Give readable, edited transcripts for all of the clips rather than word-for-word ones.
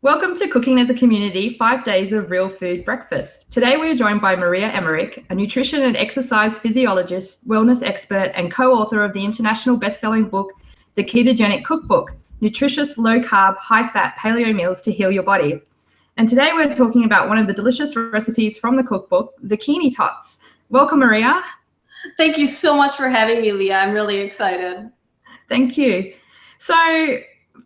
Welcome to Cooking as a Community, 5 days of real food breakfast. Today we are joined by Maria Emmerich, a nutrition and exercise physiologist, wellness expert, and co-author of the international best-selling book, The Ketogenic Cookbook, Nutritious, Low-Carb, High-Fat Paleo Meals to Heal Your Body. And today we're talking about one of the delicious recipes from the cookbook, Zucchini Tots. Welcome, Maria. Thank you so much for having me, Leah. I'm really excited. Thank you. So,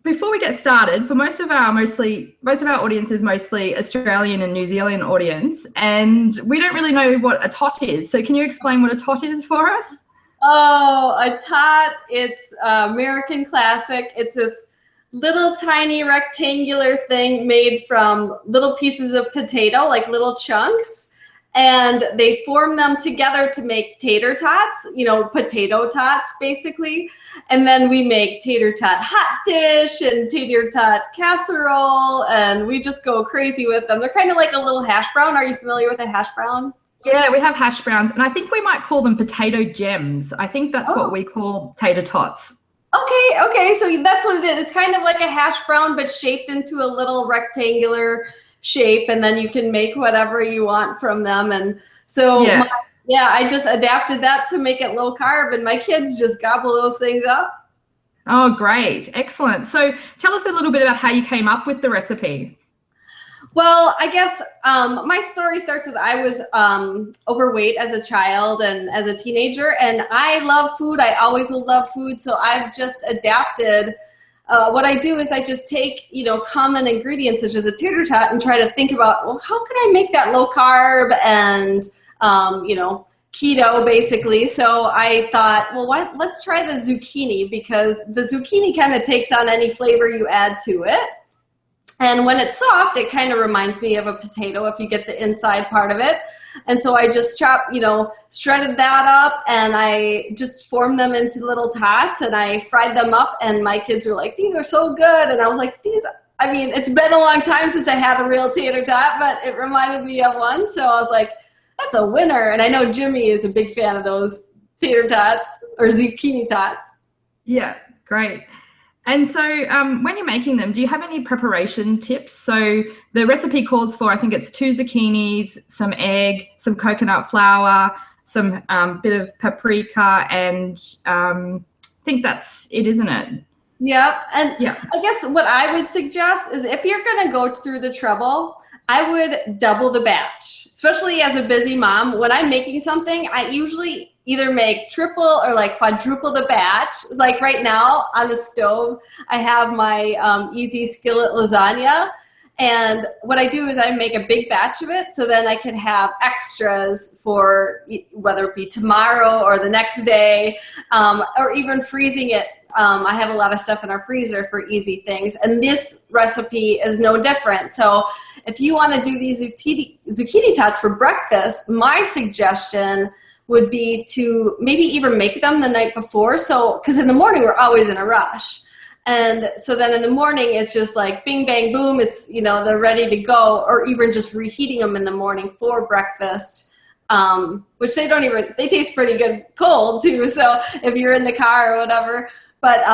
before we get started, for most of our audience is mostly Australian and New Zealand audience, and we don't really know what a tot is. So can you explain what a tot is for us? Oh, a tot, it's American classic. It's this little tiny rectangular thing made from little pieces of potato, like little chunks. And they form them together to make tater tots, potato tots basically. And then we make tater tot hot dish and tater tot casserole, and we just go crazy with them. They're kind of like a little hash brown. Are you familiar with a hash brown? Yeah, we have hash browns, and I think we might call them potato gems. I think that's what we call tater tots. Okay, so that's what it is. It's kind of like a hash brown, but shaped into a little rectangular shape, and then you can make whatever you want from them. And so I just adapted that to make it low carb, and my kids just gobble those things up. Oh, great. Excellent. So tell us a little bit about how you came up with the recipe. Well, I guess my story starts with I was overweight as a child and as a teenager, and I love food. I always will love food, so I've just adapted. What I do is I just take, common ingredients such as a tater tot and try to think about, well, how can I make that low carb and, keto basically. So I thought, well, let's try the zucchini, because the zucchini kind of takes on any flavor you add to it. And when it's soft, it kind of reminds me of a potato if you get the inside part of it. And so I just shredded that up, and I just formed them into little tots, and I fried them up, and my kids were like, these are so good. And I was like, it's been a long time since I had a real tater tot, but it reminded me of one. So I was like, that's a winner. And I know Jimmy is a big fan of those tater tots or zucchini tots. Yeah, great. And so when you're making them, do you have any preparation tips? So the recipe calls for, I think it's 2 zucchinis, some egg, some coconut flour, some bit of paprika, and I think that's it, isn't it? Yeah. And I guess what I would suggest is if you're going to go through the trouble, I would double the batch, especially as a busy mom. When I'm making something, I usually either make triple or like quadruple the batch. It's like right now on the stove, I have my easy skillet lasagna. And what I do is I make a big batch of it, so then I can have extras for whether it be tomorrow or the next day, or even freezing it. I have a lot of stuff in our freezer for easy things, and this recipe is no different. So if you want to do these zucchini tots for breakfast, my suggestion would be to maybe even make them the night before. So, because in the morning we're always in a rush. And so then in the morning, it's just like bing, bang, boom. It's, they're ready to go, or even just reheating them in the morning for breakfast, which they taste pretty good cold too. So if you're in the car or whatever, but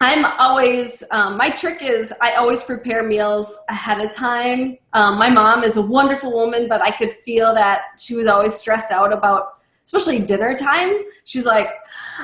I'm always, my trick is I always prepare meals ahead of time. My mom is a wonderful woman, but I could feel that she was always stressed out about, especially dinner time. She's like,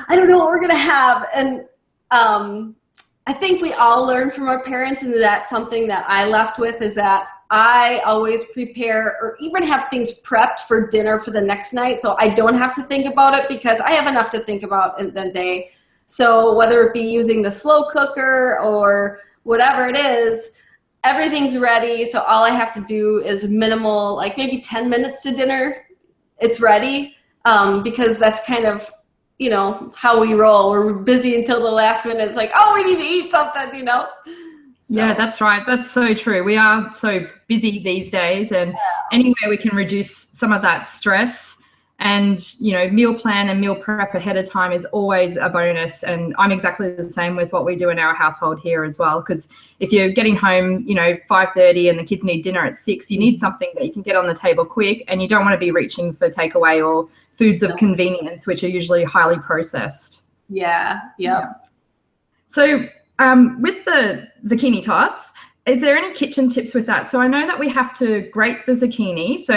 I don't know what we're going to have. And I think we all learn from our parents, and that's something that I left with, is that I always prepare or even have things prepped for dinner for the next night, so I don't have to think about it, because I have enough to think about in the day. So whether it be using the slow cooker or whatever it is, everything's ready. So all I have to do is minimal, like maybe 10 minutes to dinner, it's ready, because that's kind of how we roll. We're busy until the last minute. It's like, oh, we need to eat something, So. Yeah, that's right. That's so true. We are so busy these days, and any way we can reduce some of that stress and, meal plan and meal prep ahead of time is always a bonus. And I'm exactly the same with what we do in our household here as well, because if you're getting home, 5:30 and the kids need dinner at 6, you need something that you can get on the table quick, and you don't want to be reaching for takeaway or foods of convenience, which are usually highly processed. Yeah. So with the zucchini tots, is there any kitchen tips with that? So I know that we have to grate the zucchini. So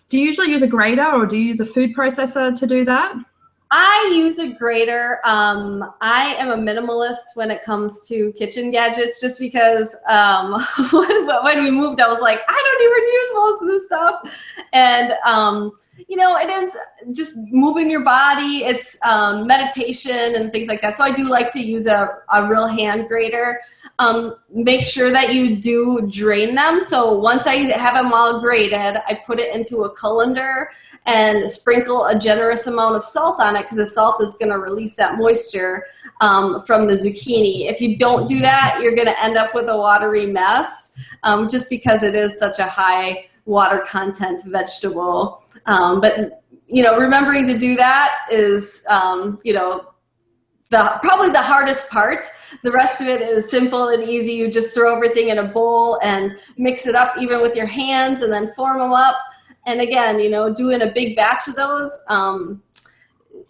do you usually use a grater or do you use a food processor to do that? I use a grater. I am a minimalist when it comes to kitchen gadgets, just because when we moved, I was like, I don't even use most of this stuff. And, you know, it is just moving your body. It's meditation and things like that. So I do like to use a real hand grater. Make sure that you do drain them. So once I have them all grated, I put it into a colander and sprinkle a generous amount of salt on it, because the salt is going to release that moisture from the zucchini. If you don't do that, you're going to end up with a watery mess, just because it is such a high water content vegetable. But, you know, remembering to do that is, you know, probably the hardest part. The rest of it is simple and easy. You just throw everything in a bowl and mix it up even with your hands and then form them up. And again, you know, doing a big batch of those,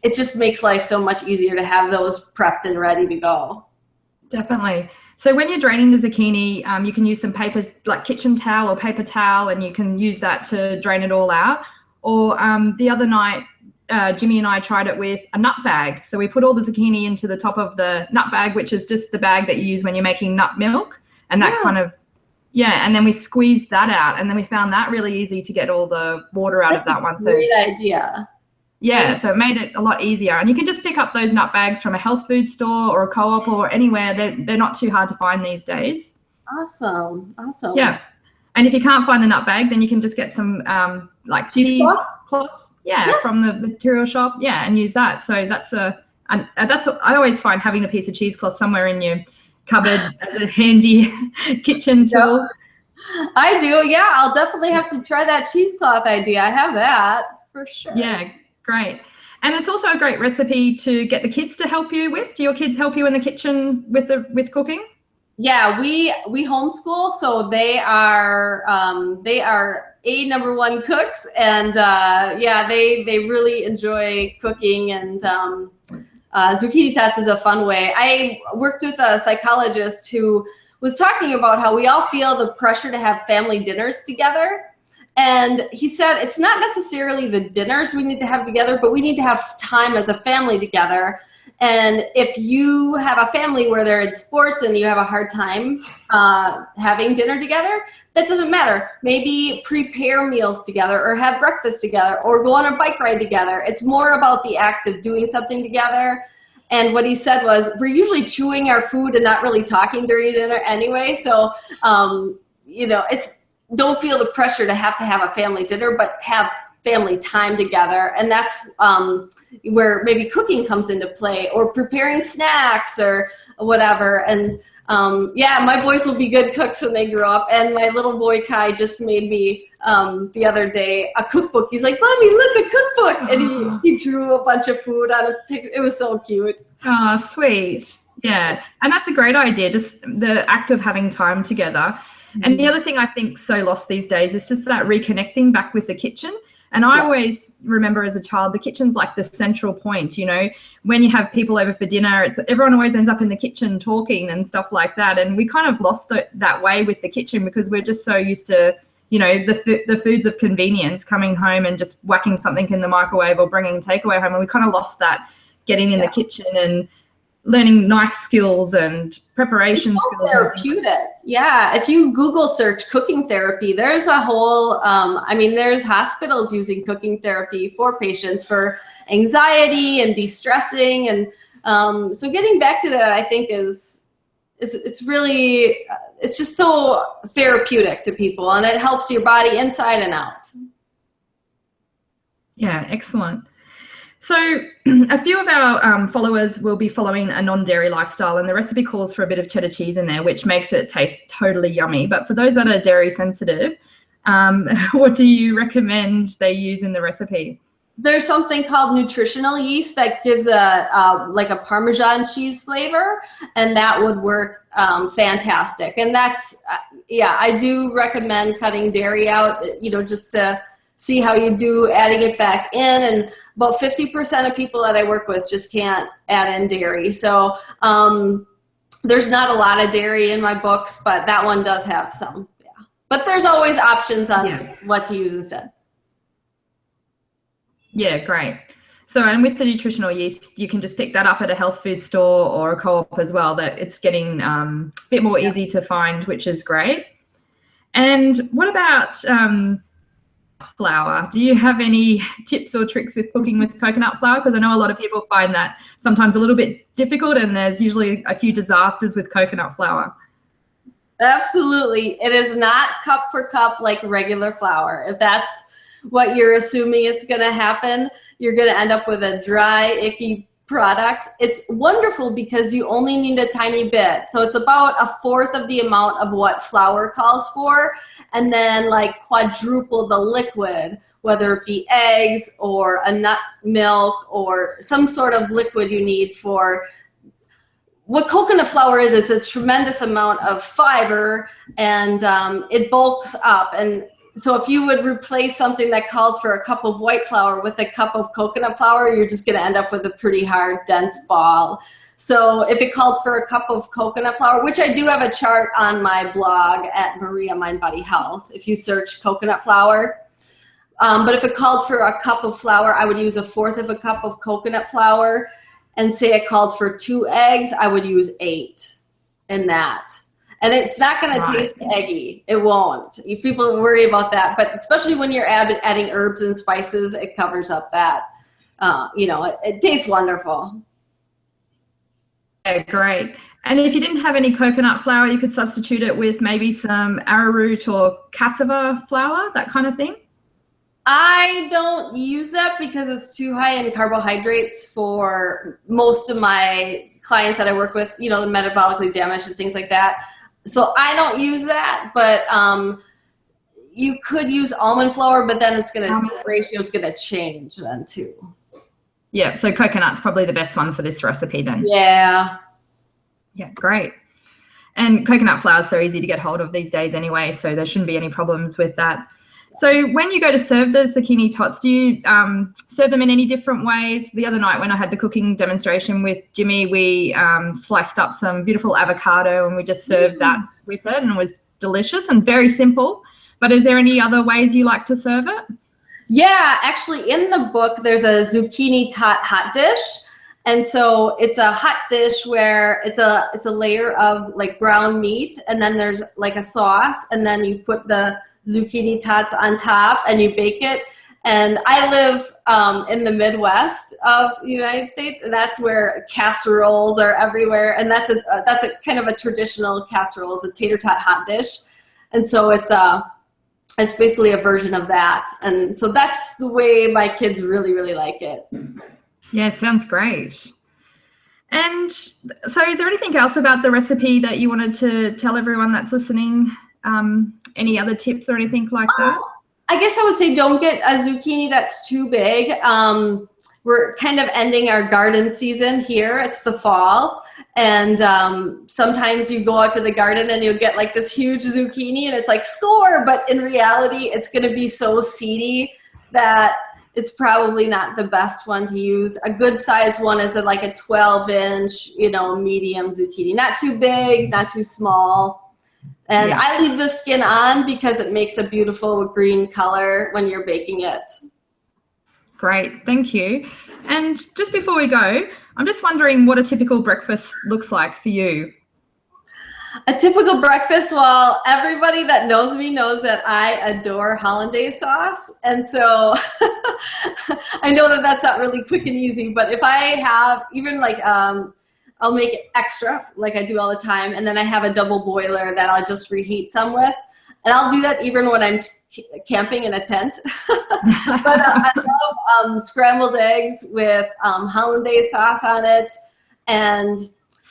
it just makes life so much easier to have those prepped and ready to go. Definitely. So when you're draining the zucchini, you can use some paper, like kitchen towel or paper towel, and you can use that to drain it all out. Or the other night, Jimmy and I tried it with a nut bag. So we put all the zucchini into the top of the nut bag, which is just the bag that you use when you're making nut milk. And that kind of, and then we squeezed that out. And then we found that really easy to get all the water out of that one. So great idea. Yeah, so it made it a lot easier. And you can just pick up those nut bags from a health food store or a co-op or anywhere. They're not too hard to find these days. Awesome. Yeah. And if you can't find the nut bag, then you can just get some like cheesecloth. From the material shop, and use that. So that's what I always find, having a piece of cheesecloth somewhere in your cupboard as a handy kitchen tool. I do, I'll definitely have to try that cheesecloth idea. I have that for sure. Yeah, great. And it's also a great recipe to get the kids to help you with. Do your kids help you in the kitchen with cooking? Yeah, we homeschool, so they are number one cooks, and they really enjoy cooking, and Zucchini Tots is a fun way. I worked with a psychologist who was talking about how we all feel the pressure to have family dinners together, and he said it's not necessarily the dinners we need to have together, but we need to have time as a family together. And if you have a family where they're in sports and you have a hard time having dinner together, that doesn't matter. Maybe prepare meals together, or have breakfast together, or go on a bike ride together. It's more about the act of doing something together. And what he said was, we're usually chewing our food and not really talking during dinner anyway. So, don't feel the pressure to have a family dinner, but have family time together. And that's where maybe cooking comes into play, or preparing snacks or whatever. And my boys will be good cooks when they grow up. And my little boy Kai just made me the other day a cookbook. He's like, "Mommy, look, a cookbook!" And he drew a bunch of food on a picture. It was so cute. Oh, sweet. Yeah, and that's a great idea. Just the act of having time together. And the other thing I think so lost these days is just that reconnecting back with the kitchen. And I always remember as a child, the kitchen's like the central point, you know, when you have people over for dinner, everyone always ends up in the kitchen talking and stuff like that. And we kind of lost that way with the kitchen, because we're just so used to, you know, the foods of convenience, coming home and just whacking something in the microwave or bringing takeaway home. And we kind of lost that getting in the kitchen and learning knife skills and preparation skills. It's so therapeutic. Yeah. If you Google search cooking therapy, there's a whole, there's hospitals using cooking therapy for patients for anxiety and de-stressing. And so getting back to that, I think it's really, it's just so therapeutic to people, and it helps your body inside and out. Yeah. Excellent. So a few of our followers will be following a non-dairy lifestyle, and the recipe calls for a bit of cheddar cheese in there, which makes it taste totally yummy. But for those that are dairy sensitive, what do you recommend they use in the recipe? There's something called nutritional yeast that gives a Parmesan cheese flavor, and that would work fantastic. And that's, I do recommend cutting dairy out, just to see how you do adding it back in. And about 50% of people that I work with just can't add in dairy. So There's not a lot of dairy in my books, but that one does have some. Yeah. But there's always options on what to use instead. Yeah, great. So, and with the nutritional yeast, you can just pick that up at a health food store or a co-op as well, that it's getting a bit more easy to find, which is great. And what about flour? Do you have any tips or tricks with cooking with coconut flour? Because I know a lot of people find that sometimes a little bit difficult, and there's usually a few disasters with coconut flour. Absolutely. It is not cup for cup like regular flour. If that's what you're assuming it's going to happen, you're going to end up with a dry, icky product. It's wonderful because you only need a tiny bit. So it's about a fourth of the amount of what flour calls for, and then like quadruple the liquid, whether it be eggs or a nut milk or some sort of liquid you need for. What coconut flour is, it's a tremendous amount of fiber, and it bulks up. And so if you would replace something that called for a cup of white flour with a cup of coconut flour, you're just going to end up with a pretty hard, dense ball. So if it called for a cup of coconut flour, which I do have a chart on my blog at Maria Mind Body Health, if you search coconut flour. But if it called for a cup of flour, I would use a fourth of a cup of coconut flour. And say it called for 2 eggs, I would use 8 in that. And it's not going to taste eggy. It won't. People worry about that. But especially when you're adding herbs and spices, it covers up that. It tastes wonderful. Yeah, great. And if you didn't have any coconut flour, you could substitute it with maybe some arrowroot or cassava flour, that kind of thing. I don't use that because it's too high in carbohydrates for most of my clients that I work with, the metabolically damaged and things like that. So I don't use that, but you could use almond flour, but then the ratio is gonna change then too. Yeah, so coconut's probably the best one for this recipe then. Yeah. Yeah, great. And coconut flour is so easy to get hold of these days anyway, so there shouldn't be any problems with that. So when you go to serve the zucchini tots, do you serve them in any different ways? The other night when I had the cooking demonstration with Jimmy, we sliced up some beautiful avocado and we just served that with it, and it was delicious and very simple. But is there any other ways you like to serve it? Yeah, actually in the book, there's a zucchini tot hot dish. And so it's a hot dish where it's a layer of like ground meat, and then there's like a sauce, and then you put the zucchini tots on top and you bake it. And I live in the Midwest of the United States, and that's where casseroles are everywhere. And that's a kind of a traditional casserole, it's a tater tot hot dish. And so it's basically a version of that. And so that's the way my kids really, really like it. Yeah, sounds great. And so is there anything else about the recipe that you wanted to tell everyone that's listening? Any other tips or anything like that? I guess I would say don't get a zucchini that's too big. We're kind of ending our garden season here. It's the fall. And sometimes you go out to the garden and you'll get like this huge zucchini and it's like score. But in reality, it's going to be so seedy that it's probably not the best one to use. A good size one is like a 12-inch, medium zucchini. Not too big, not too small. And I leave the skin on because it makes a beautiful green color when you're baking it. Great, thank you. And just before we go, I'm just wondering what a typical breakfast looks like for you. A typical breakfast, well, everybody that knows me knows that I adore hollandaise sauce. And so I know that that's not really quick and easy, but if I have even like I'll make it extra like I do all the time. And then I have a double boiler that I'll just reheat some with. And I'll do that even when I'm camping in a tent. But I love scrambled eggs with hollandaise sauce on it. And,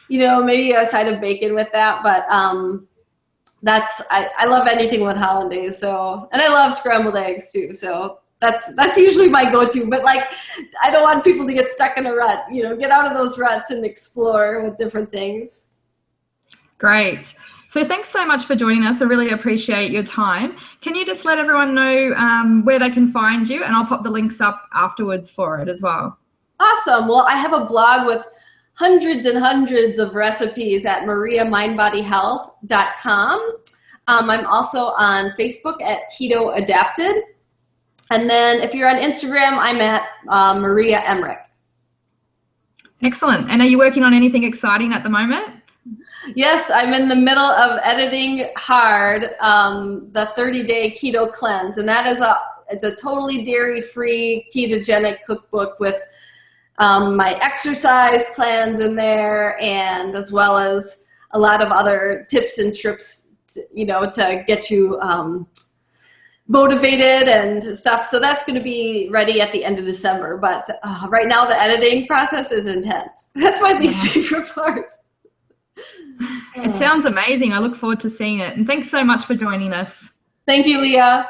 maybe a side of bacon with that. But I love anything with hollandaise. So, and I love scrambled eggs too. So that's usually my go-to, but like, I don't want people to get stuck in a rut, get out of those ruts and explore with different things. Great. So thanks so much for joining us. I really appreciate your time. Can you just let everyone know where they can find you? And I'll pop the links up afterwards for it as well. Awesome. Well, I have a blog with hundreds and hundreds of recipes at mariamindbodyhealth.com. I'm also on Facebook at Keto Adapted. And then if you're on Instagram, I'm at Maria Emmerich. Excellent. And are you working on anything exciting at the moment? Yes, I'm in the middle of editing hard the 30-day keto cleanse. And that is it's a totally dairy-free ketogenic cookbook with my exercise plans in there, and as well as a lot of other tips and trips, to get you motivated and stuff. So that's going to be ready at the end of December. But right now the editing process is intense. That's my least favorite part. It sounds amazing. I look forward to seeing it. And thanks so much for joining us. Thank you, Leah.